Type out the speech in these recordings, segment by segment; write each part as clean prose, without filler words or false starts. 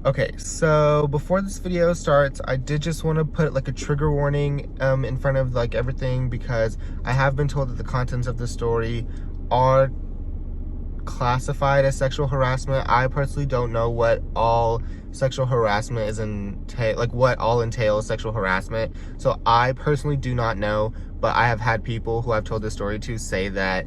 Okay, so before this video starts, I did just want to put like a trigger warning in front of like everything, because I have been told that the contents of the story are classified as sexual harassment. I personally don't know what all sexual harassment is like what all entails sexual harassment. So I personally do not know, but I have had people who I've told this story to say that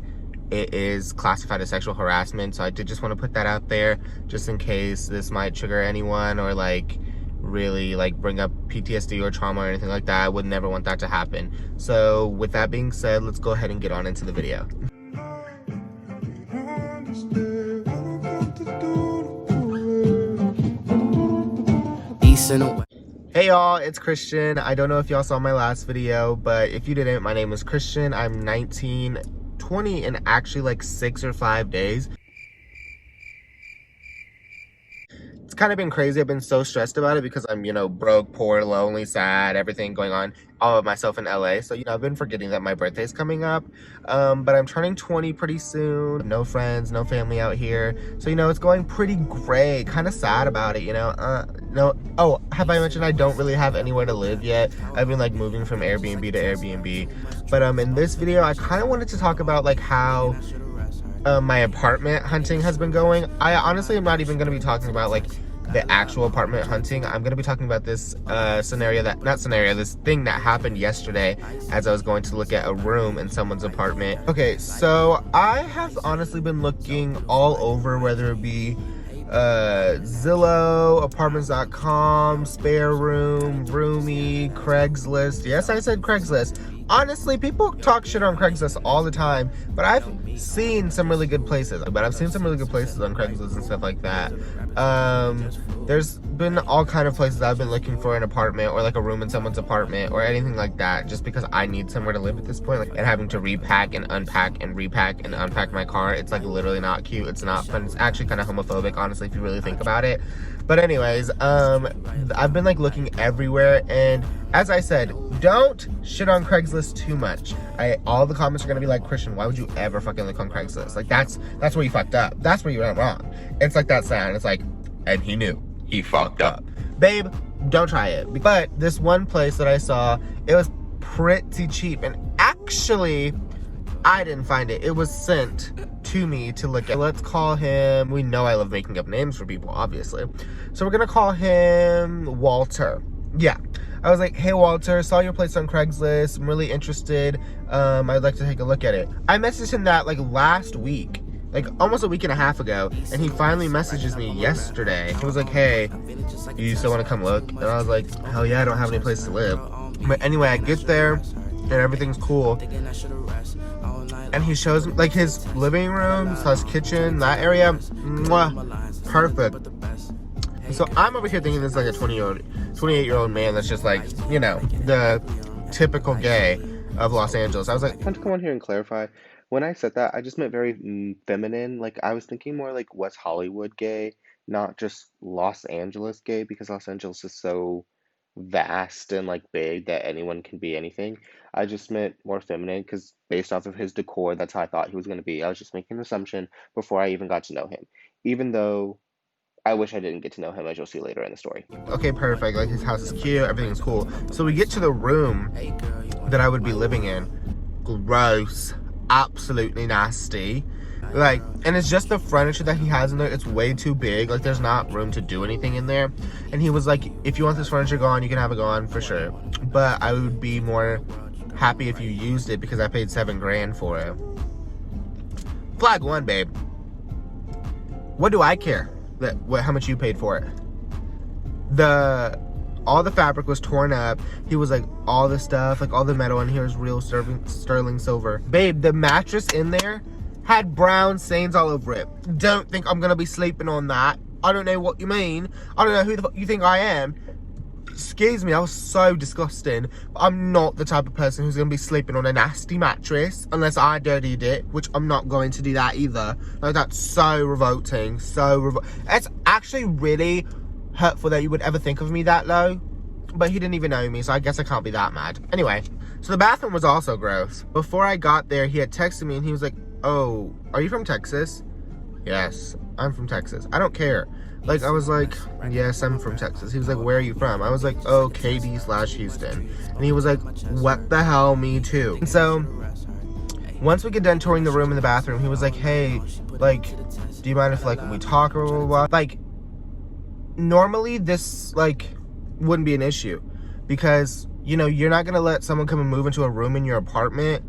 it is classified as sexual harassment. So I did just want to put that out there just in case this might trigger anyone or like really like bring up PTSD or trauma or anything like that. I would never want that to happen. So with that being said, let's go ahead and get on into the video. Hey y'all, it's Christian. I don't know if y'all saw my last video, but if you didn't, my name is Christian. I'm 19, 20 in actually like 6 or 5 days. It's kind of been crazy. I've been so stressed about it because I'm, broke, poor, lonely, sad, everything going on all of myself in LA. So, I've been forgetting that my birthday's coming up. But I'm turning 20 pretty soon. No friends, no family out here. So, it's going pretty great. Kind of sad about it, no. Oh, have I mentioned I don't really have anywhere to live yet? I've been like moving from Airbnb to Airbnb. But in this video, I kind of wanted to talk about like how my apartment hunting has been going. I honestly am not even going to be talking about like the actual apartment hunting. I'm going to be talking about this this thing that happened yesterday as I was going to look at a room in someone's apartment. Okay, so I have honestly been looking all over, whether it be Zillow, apartments.com, spare room, Roomy, Craigslist. Yes, I said Craigslist. Honestly, people talk shit on Craigslist all the time, but I've seen some really good places. on Craigslist and stuff like that. There's been all kind of places I've been looking for an apartment or like a room in someone's apartment or anything like that, just because I need somewhere to live at this point. And having to repack and unpack and repack and unpack my car, it's like literally not cute. It's not fun. It's actually kind of homophobic, honestly, if you really think about it. But anyways, I've been like looking everywhere, and as I said, don't shit on Craigslist too much. All the comments are gonna be like, Christian, why would you ever fucking look on Craigslist? Like that's where you fucked up. That's where you went wrong. It's like that sound. It's like, and he knew. He fucked up. Babe, don't try it. But this one place that I saw, it was pretty cheap, and actually, I didn't find it. It was sent to me to look at. Let's call him, we know I love making up names for people, obviously. So we're gonna call him Walter. Yeah. I was like, hey Walter, saw your place on Craigslist. I'm really interested. I'd like to take a look at it. I messaged him that like last week, like almost a week and a half ago, and he finally messages me yesterday. He was like, hey, you still want to come look? And I was like, hell yeah, I don't have any place to live. But anyway, I get there and everything's cool. And he shows me like his living room, his kitchen, that area, mwah, perfect. So I'm over here thinking this is like a 28-year-old man that's just like, the typical gay of Los Angeles. I was like, I want to come on here and clarify. When I said that, I just meant very feminine. Like, I was thinking more like West Hollywood gay, not just Los Angeles gay, because Los Angeles is so vast and like big that anyone can be anything. I just meant more feminine because based off of his decor, that's how I thought he was going to be. I was just making an assumption before I even got to know him, even though I wish I didn't get to know him, as you'll see later in the story. Okay, perfect. Like, his house is cute, everything's cool. So we get to the room that I would be living in. Gross. Absolutely nasty. Like, and it's just the furniture that he has in there. It's way too big. Like, there's not room to do anything in there. And he was like, if you want this furniture gone, you can have it gone for sure. But I would be more happy if you used it because I paid $7 grand for it. Flag one, babe. What do I care? How much you paid for it? All the fabric was torn up. He was like, all the stuff, like all the metal in here is real sterling silver. Babe, the mattress in there had brown stains all over it. Don't think I'm gonna be sleeping on that. I don't know what you mean. I don't know who the fuck you think I am. Excuse me, that was so disgusting. I'm not the type of person who's gonna be sleeping on a nasty mattress unless I dirtied it, which I'm not going to do that either. Like, that's so revolting, it's actually really hurtful that you would ever think of me that low, but he didn't even know me, so I guess I can't be that mad. Anyway, so the bathroom was also gross. Before I got there, he had texted me and he was like, oh, are you from Texas? Yes, I'm from Texas. I don't care. Like, I was like, yes, I'm from Texas. He was like, where are you from? I was like, oh, Katy/Houston. And he was like, what the hell, me too. And so, once we get done touring the room and the bathroom, he was like, hey, like, do you mind if, like, we talk or blah, blah, blah? Like, normally this, like, wouldn't be an issue. Because, you know, you're not gonna let someone come and move into a room in your apartment,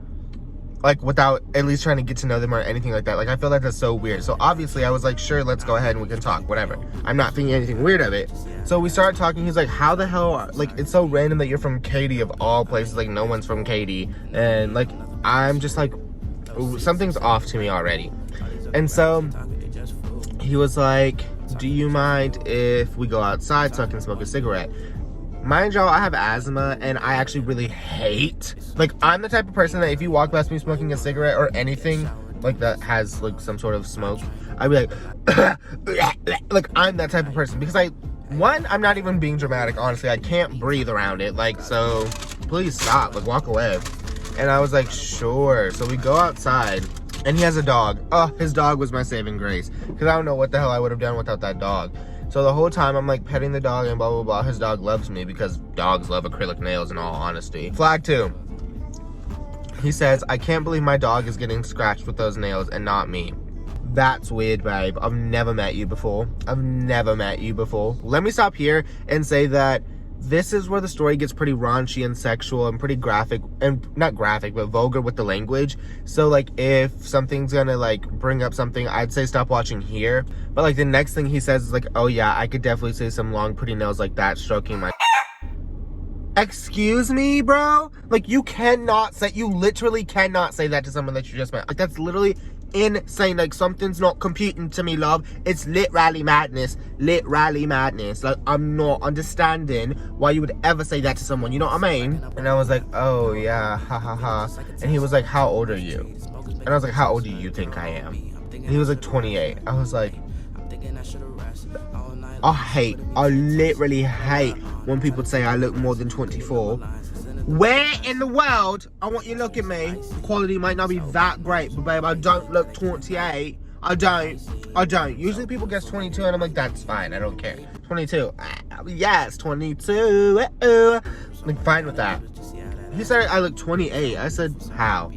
like, without at least trying to get to know them or anything like that. Like, I feel like that's so weird. So obviously I was like, sure, let's go ahead and we can talk, whatever. I'm not thinking anything weird of it. So we started talking. He's like, how the hell, like, it's so random that you're from Katy of all places. Like, no one's from Katy. And like, I'm just like, something's off to me already. And so he was like, do you mind if we go outside so I can smoke a cigarette? Mind y'all, I have asthma, and I actually really hate, like, I'm the type of person that if you walk past me smoking a cigarette or anything, like, that has, like, some sort of smoke, I'd be like, like, I'm that type of person, because I'm not even being dramatic, honestly, I can't breathe around it, like, so, please stop, like, walk away. And I was like, sure. So we go outside, and he has a dog. Oh, his dog was my saving grace, because I don't know what the hell I would have done without that dog. So the whole time I'm like petting the dog and blah, blah, blah. His dog loves me because dogs love acrylic nails in all honesty. Flag 2. He says, I can't believe my dog is getting scratched with those nails and not me. That's weird, babe. I've never met you before. I've never met you before. Let me stop here and say that this is where the story gets pretty raunchy and sexual and pretty graphic, and not graphic, but vulgar with the language. So, like, if something's gonna, like, bring up something, I'd say stop watching here. But, like, the next thing he says is, like, oh, yeah, I could definitely see some long, pretty nails like that stroking my... Excuse me, bro? Like, you literally cannot say that to someone that you just met. Like, that's literally insane. Like, something's not computing to me, love. It's literally madness. Literally madness. Like, I'm not understanding why you would ever say that to someone, you know what I mean? And I was like, oh yeah, ha ha ha. And he was like, how old are you? And I was like, how old do you think I am? And he was like, 28. I was like, I literally hate when people say I look more than 24. Where in the world, I want you to look at me, the quality might not be that great, but babe, I don't look 28. I don't. Usually people guess 22 and I'm like, that's fine, I don't care. 22, yes, 22, like, fine with that. He said I look 28. I said, how?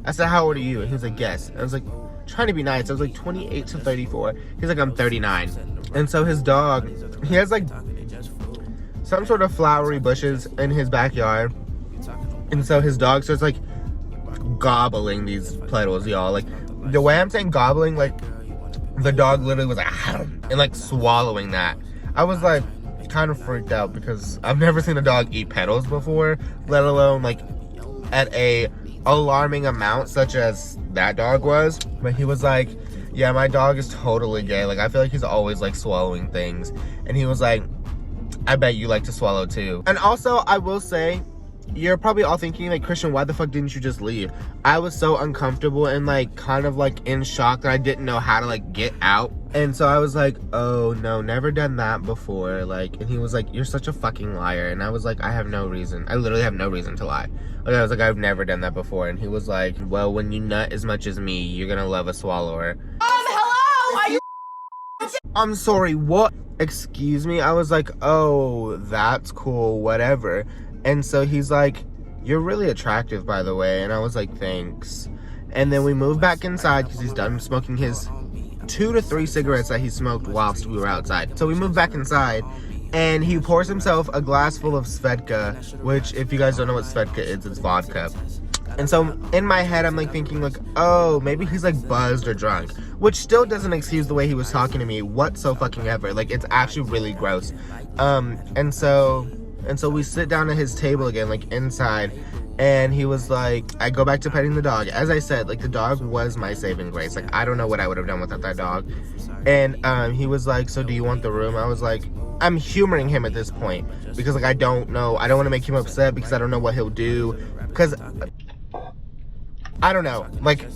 I said, how old are you? And he was like, guess. I was like, trying to be nice. I was like, 28 to 34. He's like, I'm 39. And so his dog, he has like some sort of flowery bushes in his backyard. And so his dog starts like gobbling these petals, y'all. Like, the way I'm saying gobbling, like, the dog literally was like, and like swallowing that. I was like kind of freaked out because I've never seen a dog eat petals before, let alone like at a alarming amount such as that dog was. But he was like, yeah, my dog is totally gay. Like, I feel like he's always like swallowing things. And he was like, I bet you like to swallow too. And also, I will say, you're probably all thinking, like, Christian, why the fuck didn't you just leave? I was so uncomfortable and like kind of like in shock that I didn't know how to like get out. And so I was like, oh no, never done that before. Like, and he was like, you're such a fucking liar. And I was like, I have no reason. I literally have no reason to lie. Like, I was like, I've never done that before. And he was like, well, when you nut as much as me, you're gonna love a swallower. Hello? Are you? I'm sorry, what? Excuse me? I was like, oh, that's cool, whatever. And so he's like, you're really attractive, by the way. And I was like, thanks. And then we moved back inside because he's done smoking his 2 to 3 cigarettes that he smoked whilst we were outside. So we moved back inside, and he pours himself a glass full of Svedka, which, if you guys don't know what Svedka is, it's vodka. And so in my head, I'm like thinking like, oh, maybe he's like buzzed or drunk, which still doesn't excuse the way he was talking to me whatsoever. Like, it's actually really gross. And so we sit down at his table again, like inside, and he was like, I go back to petting the dog. As I said, like, the dog was my saving grace. Like, I don't know what I would have done without that dog. And he was like, so do you want the room? I was like, I'm humoring him at this point because, like, I don't know. I don't want to make him upset because I don't know what he'll do. Because I don't know. Like,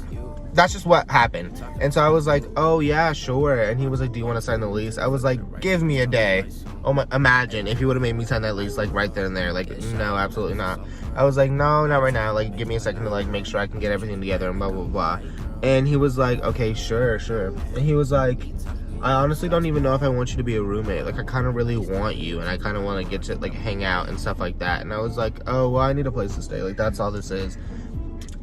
that's just what happened. And so I was like, oh yeah, sure. And he was like, do you want to sign the lease? I was like, give me a day. Oh my, imagine if he would have made me sign that lease, like, right then and there. Like, no, absolutely not. I was like, no, not right now. Like, give me a second to, like, make sure I can get everything together and blah, blah, blah. And he was like, okay, sure. And he was like, I honestly don't even know if I want you to be a roommate. Like, I kind of really want you, and I kind of want to get to, like, hang out and stuff like that. And I was like, oh, well, I need a place to stay. Like, that's all this is.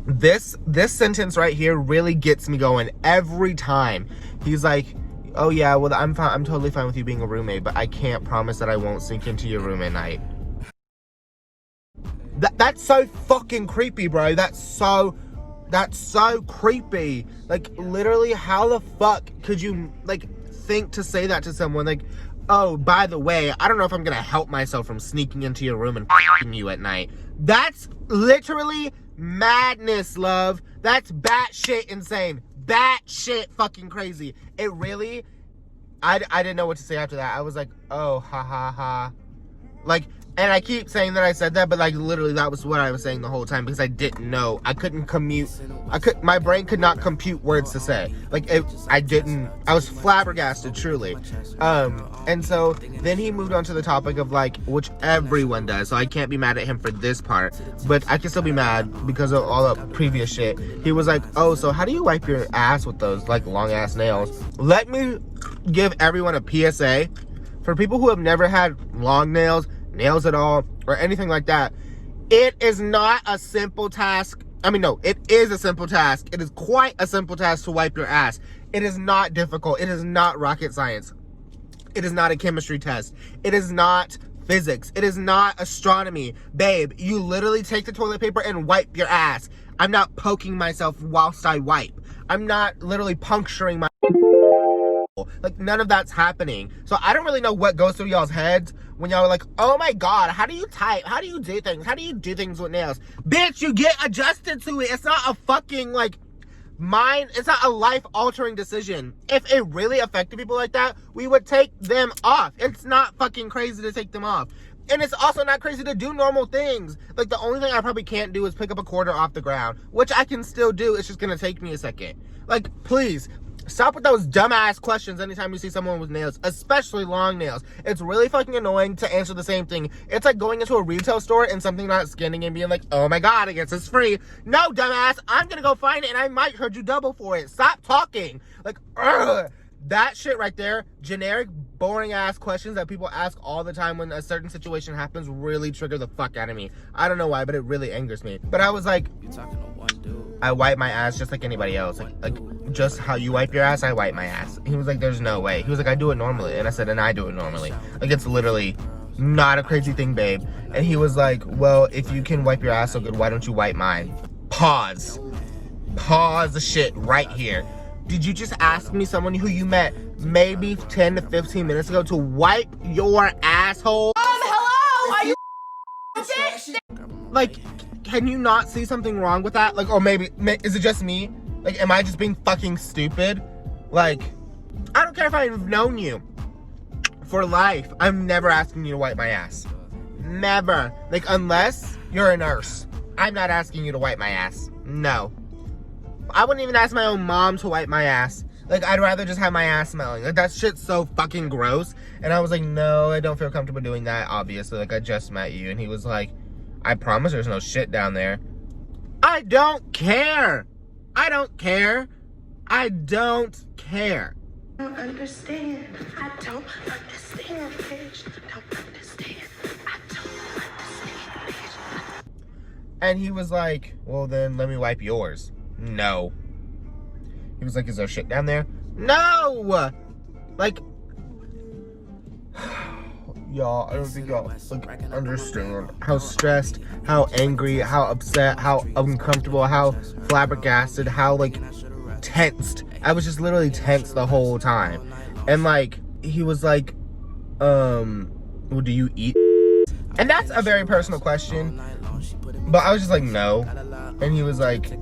This sentence right here really gets me going every time. He's like, oh, yeah, well, I'm fine. I'm totally fine with you being a roommate, but I can't promise that I won't sneak into your room at night. That's so fucking creepy, bro. That's so creepy. Like, literally, how the fuck could you, like, think to say that to someone? Like, oh, by the way, I don't know if I'm gonna help myself from sneaking into your room and f***ing you at night. That's literally madness, love. That's batshit insane. Batshit fucking crazy. It really, I didn't know what to say after that. I was like, oh, ha ha ha. Like, and I keep saying that I said that, but like literally that was what I was saying the whole time because I didn't know. I couldn't my brain could not compute words to say. Like, I was flabbergasted, truly. And so then he moved on to the topic of like, which everyone does, so I can't be mad at him for this part, but I can still be mad because of all the previous shit. He was like, oh, so how do you wipe your ass with those like long ass nails? Let me give everyone a PSA. For people who have never had long nails at all, or anything like that, it is not a simple task. I mean, no, it is a simple task. It is quite a simple task to wipe your ass. It is not difficult. It is not rocket science. It is not a chemistry test. It is not physics. It is not astronomy. Babe, you literally take the toilet paper and wipe your ass. I'm not poking myself whilst I wipe. I'm not literally puncturing my... Like, none of that's happening. So I don't really know what goes through y'all's heads when y'all are like, oh my god, how do you type? How do you do things? How do you do things with nails? Bitch, you get adjusted to it. It's not a fucking, like, it's not a life-altering decision. If it really affected people like that, we would take them off. It's not fucking crazy to take them off. And it's also not crazy to do normal things. Like, the only thing I probably can't do is pick up a quarter off the ground, which I can still do. It's just gonna take me a second. Like, please, stop with those dumbass questions anytime you see someone with nails, especially long nails. It's really fucking annoying to answer the same thing. It's like going into a retail store and something not scanning and being like, oh my god, I guess it's free. No, dumbass, I'm gonna go find it and I might charge you double for it. Stop talking. Like, ugh. That shit right there, generic, boring ass questions that people ask all the time when a certain situation happens really trigger the fuck out of me. I don't know why, but it really angers me. But I was like, you're talking to one dude. I wipe my ass just like anybody else. Like just how you wipe your ass, I wipe my ass. He was like, there's no way. He was like, I do it normally. And I said, and I do it normally. Like, it's literally not a crazy thing, babe. And he was like, well, if you can wipe your ass so good, why don't you wipe mine? Pause. Pause the shit right here. Did you just ask me, someone who you met maybe 10 to 15 minutes ago, to wipe your asshole? Hello? Are you bitch? Like, can you not see something wrong with that? Like, or maybe, is it just me? Like, am I just being fucking stupid? Like, I don't care if I've known you for life. I'm never asking you to wipe my ass. Never. Like, unless you're a nurse. I'm not asking you to wipe my ass. No. I wouldn't even ask my own mom to wipe my ass. Like, I'd rather just have my ass smelling. Like, that shit's so fucking gross. And I was like, no, I don't feel comfortable doing that, obviously. Like, I just met you. And he was like, I promise there's no shit down there. I don't care. I don't care. I don't care. I don't understand. I don't understand, bitch. Don't understand. I don't understand, bitch. And he was like, well, then let me wipe yours. No. He was like, is there shit down there? No! Like, y'all, I don't think y'all like understand how stressed, how angry, how upset, how uncomfortable, how flabbergasted, how like tensed. I was just literally tense the whole time. And like, he was like, well, do you eat? And that's a very personal question. But I was just like, no. And he was like,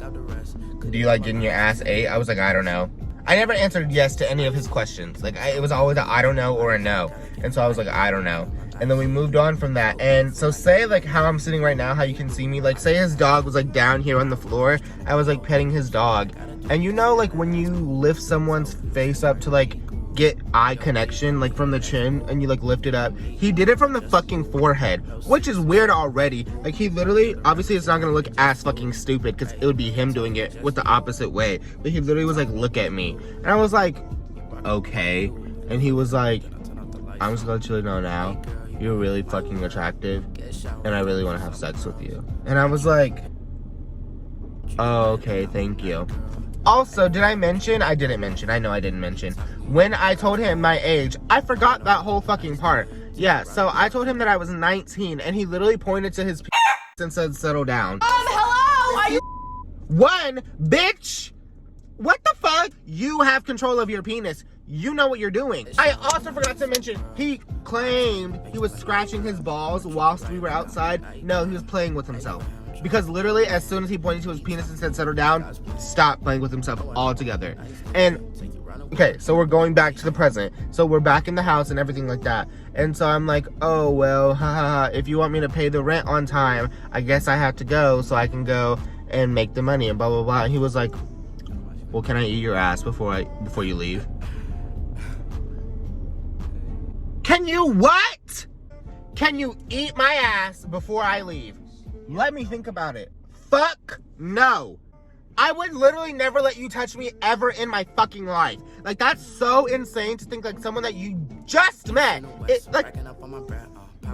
do you like getting your ass ate? I was like, I don't know. I never answered yes to any of his questions. Like, it was always a I don't know or a no. And so I was like, I don't know. And then we moved on from that. And so say like how I'm sitting right now, how you can see me, like say his dog was like down here on the floor. I was like petting his dog. And you know, like when you lift someone's face up to like get eye connection, like from the chin, and you like lift it up, he did it from the fucking forehead, which is weird already. Like, he literally, obviously it's not gonna look as fucking stupid because it would be him doing it with the opposite way, but he literally was like, look at me. And I was like, okay. And he was like, I'm just gonna let you know now, you're really fucking attractive, and I really want to have sex with you. And I was like, oh, okay, thank you. Also, did I mention? I didn't mention. I know I didn't mention. When I told him my age, I forgot that whole fucking part. Yeah, so I told him that I was 19, and he literally pointed to his and said, settle down. Hello? Are you? One, bitch! What the fuck? You have control of your penis. You know what you're doing. I also forgot to mention, he claimed he was scratching his balls whilst we were outside. No, he was playing with himself. Because literally, as soon as he pointed to his penis and said, settle down, stop playing with himself altogether. And, okay, so we're going back to the present. So we're back in the house and everything like that. And so I'm like, oh, well, if you want me to pay the rent on time, I guess I have to go so I can go and make the money and blah, blah, blah. And he was like, well, can I eat your ass before you leave? Can you what? Can you eat my ass before I leave? Let me think about it. Fuck no. I would literally never let you touch me ever in my fucking life. Like, that's so insane to think like someone that you just met.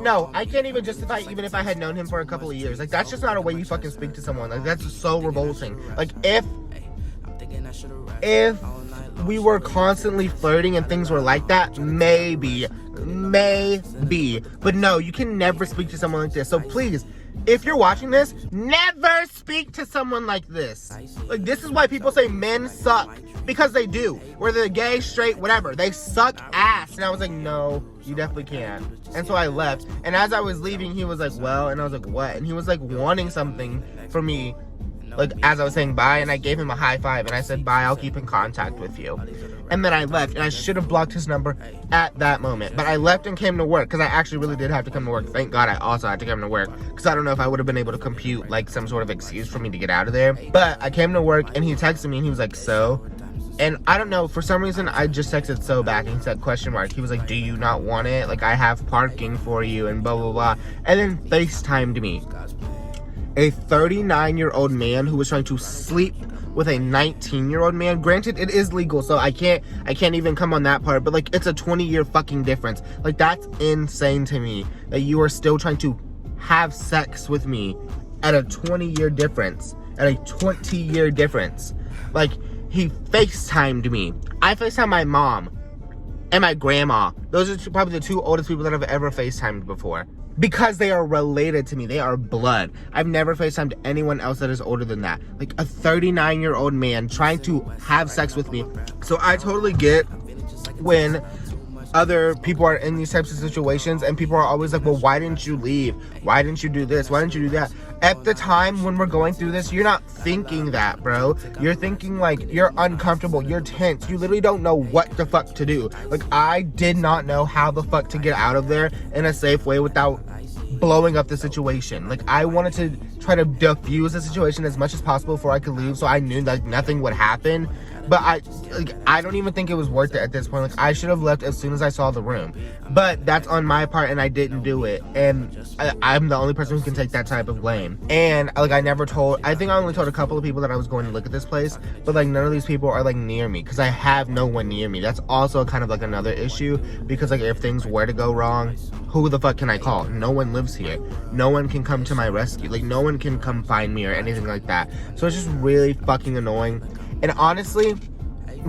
No, I can't even justify even if I had known him for a couple of years. Like, that's just not a way you fucking speak to someone. Like, that's just so revolting. Like, if we were constantly flirting and things were like that, maybe. But no, you can never speak to someone like this. So please, if you're watching this, never speak to someone like this. Like, this is why people say men suck. Because they do. Whether they're gay, straight, whatever. They suck ass. And I was like, no, you definitely can. And so I left. And as I was leaving, he was like, well, and I was like, what? And he was like wanting something from me. Like, as I was saying bye, and I gave him a high five, and I said, bye, I'll keep in contact with you. And then I left, and I should have blocked his number at that moment. But I left and came to work, because I actually really did have to come to work. Thank God I also had to come to work, because I don't know if I would have been able to compute, like, some sort of excuse for me to get out of there. But I came to work, and he texted me, and he was like, so? And I don't know, for some reason, I just texted so back, and he said, question mark. He was like, do you not want it? Like, I have parking for you, and blah, blah, blah. And then FaceTimed me. A 39-year-old man who was trying to sleep with a 19-year-old man. Granted, it is legal, so I can't even come on that part, but like, it's a 20-year fucking difference. Like, that's insane to me that you are still trying to have sex with me at a 20-year difference, at a 20-year difference. Like, he FaceTimed me. I FaceTimed my mom and my grandma. Those are probably the two oldest people that I've ever FaceTimed before. Because they are related to me. They are blood. I've never FaceTimed anyone else that is older than that. Like, a 39-year-old man trying to have sex with me. So I totally get when other people are in these types of situations and people are always like, well, why didn't you leave? Why didn't you do this? Why didn't you do that? At the time when we're going through this, you're not thinking that, bro. You're thinking like you're uncomfortable, you're tense, you literally don't know what the fuck to do. Like, I did not know how the fuck to get out of there in a safe way without blowing up the situation. Like, I wanted to try to diffuse the situation as much as possible before I could leave, so I knew like nothing would happen. But I don't even think it was worth it at this point. Like, I should have left as soon as I saw the room. But that's on my part, and I didn't do it. And I'm the only person who can take that type of blame. And like, I think I only told a couple of people that I was going to look at this place. But like, none of these people are like near me, because I have no one near me. That's also kind of like another issue, because like, if things were to go wrong, who the fuck can I call? No one lives here. No one can come to my rescue. Like, no one can come find me or anything like that. So it's just really fucking annoying. And honestly,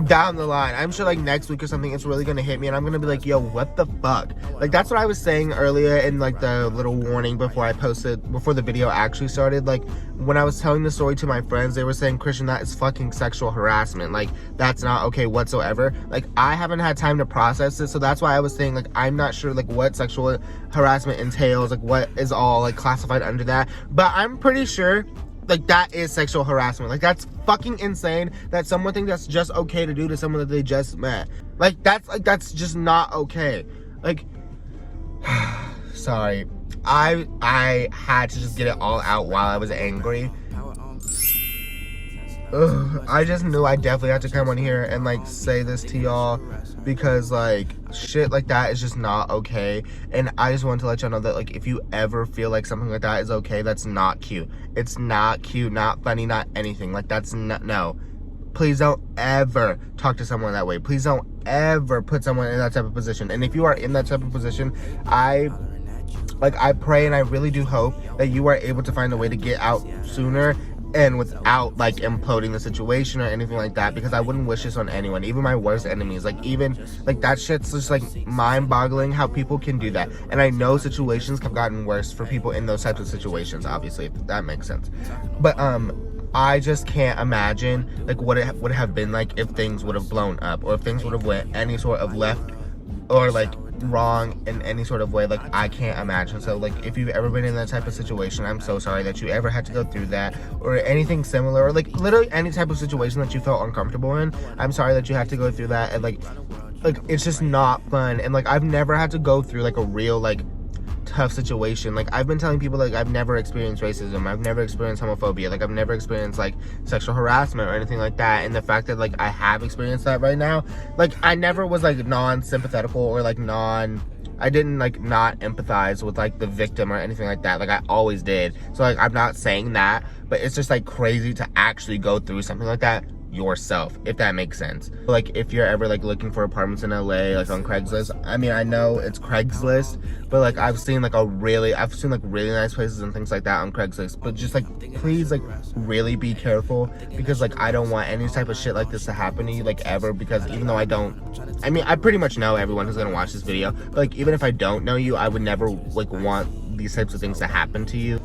down the line, I'm sure like next week or something, it's really gonna hit me and I'm gonna be like, yo, what the fuck? Like, that's what I was saying earlier in like the little warning before the video actually started. Like, when I was telling the story to my friends, they were saying, Christian, that is fucking sexual harassment. Like, that's not okay whatsoever. Like, I haven't had time to process this, so that's why I was saying, like, I'm not sure like what sexual harassment entails, like what is all like classified under that. But I'm pretty sure like, that is sexual harassment. Like, that's fucking insane that someone thinks that's just okay to do to someone that they just met. Like, that's just not okay. Like, sorry. I had to just get it all out while I was angry. Ugh, I just knew I definitely had to come on here and like say this to y'all, because like shit like that is just not okay. And I just wanted to let y'all know that like, if you ever feel like something like that is okay, that's not cute. It's not cute, not funny, not anything. Like, that's not, no. please don't ever talk to someone that way. Please don't ever put someone in that type of position. And if you are in that type of position, I pray and I really do hope that you are able to find a way to get out sooner and without like imploding the situation or anything like that, because I wouldn't wish this on anyone, even my worst enemies. Like, even like that shit's just like mind-boggling how people can do that. And I know situations have gotten worse for people in those types of situations, obviously, if that makes sense. But I just can't imagine like what it would have been like if things would have blown up, or if things would have went any sort of left or like wrong in any sort of way. Like, I can't imagine. So like, if you've ever been in that type of situation, I'm so sorry that you ever had to go through that, or anything similar, or like literally any type of situation that you felt uncomfortable in. I'm sorry that you had to go through that. And like it's just not fun. And like, I've never had to go through like a real like tough situation. Like, I've been telling people like I've never experienced racism, I've never experienced homophobia, like I've never experienced like sexual harassment or anything like that. And the fact that like I have experienced that right now, like I never was like non-sympathetical or like I didn't like not empathize with like the victim or anything like that. Like, I always did. So like, I'm not saying that, but it's just like crazy to actually go through something like that yourself, if that makes sense. Like, if you're ever like looking for apartments in LA, like on Craigslist, I mean, I know it's Craigslist, but like I've seen like really nice places and things like that on Craigslist. But just like, please like really be careful, because like I don't want any type of shit like this to happen to you, like ever. Because even though I mean, I pretty much know everyone who's gonna watch this video, but like even if I don't know you, I would never like want these types of things to happen to you.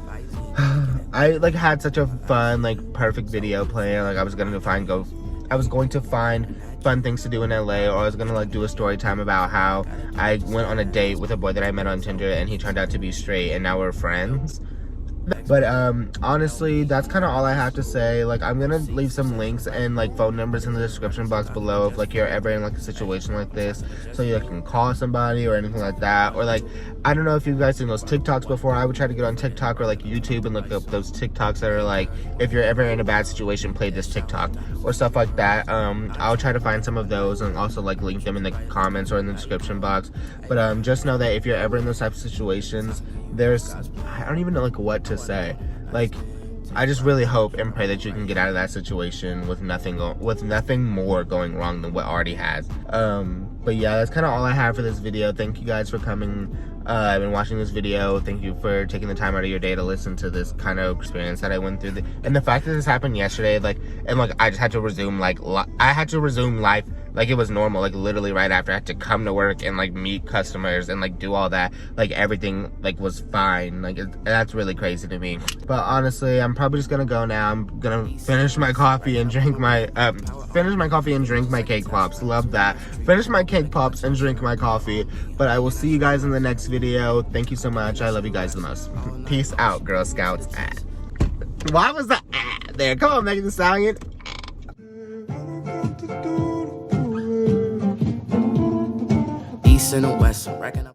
I like had such a fun, like perfect video plan. Like, I was going to find fun things to do in LA, or I was gonna like do a story time about how I went on a date with a boy that I met on Tinder and he turned out to be straight and now we're friends. But honestly, that's kind of all I have to say. Like, I'm gonna leave some links and like phone numbers in the description box below if like you're ever in like a situation like this, so you like, can call somebody or anything like that. Or like, I don't know if you guys seen those TikToks before. I would try to get on TikTok or like YouTube and look up those TikToks that are like, if you're ever in a bad situation, play this TikTok or stuff like that. I'll try to find some of those and also like link them in the comments or in the description box. But just know that if you're ever in those types of situations, I don't even know like what to say. Like, I just really hope and pray that you can get out of that situation with nothing more going wrong than what already has. But yeah, that's kind of all I have for this video. Thank you guys for coming and watching this video. Thank you for taking the time out of your day to listen to this kind of experience that I went through. And the fact that this happened yesterday, I just had to resume life like it was normal, like literally right after I had to come to work and like meet customers and like do all that, like everything like was fine. Like, that's really crazy to me. But honestly, I'm probably just gonna go now. I'm gonna finish my coffee and drink my cake pops. Love that. Finish my cake pops and drink my coffee. But I will see you guys in the next video. Thank you so much. I love you guys the most. Peace out, Girl Scouts. Why was the there? Come on, Megan Thee Stallion. East and the West, I'm racking up.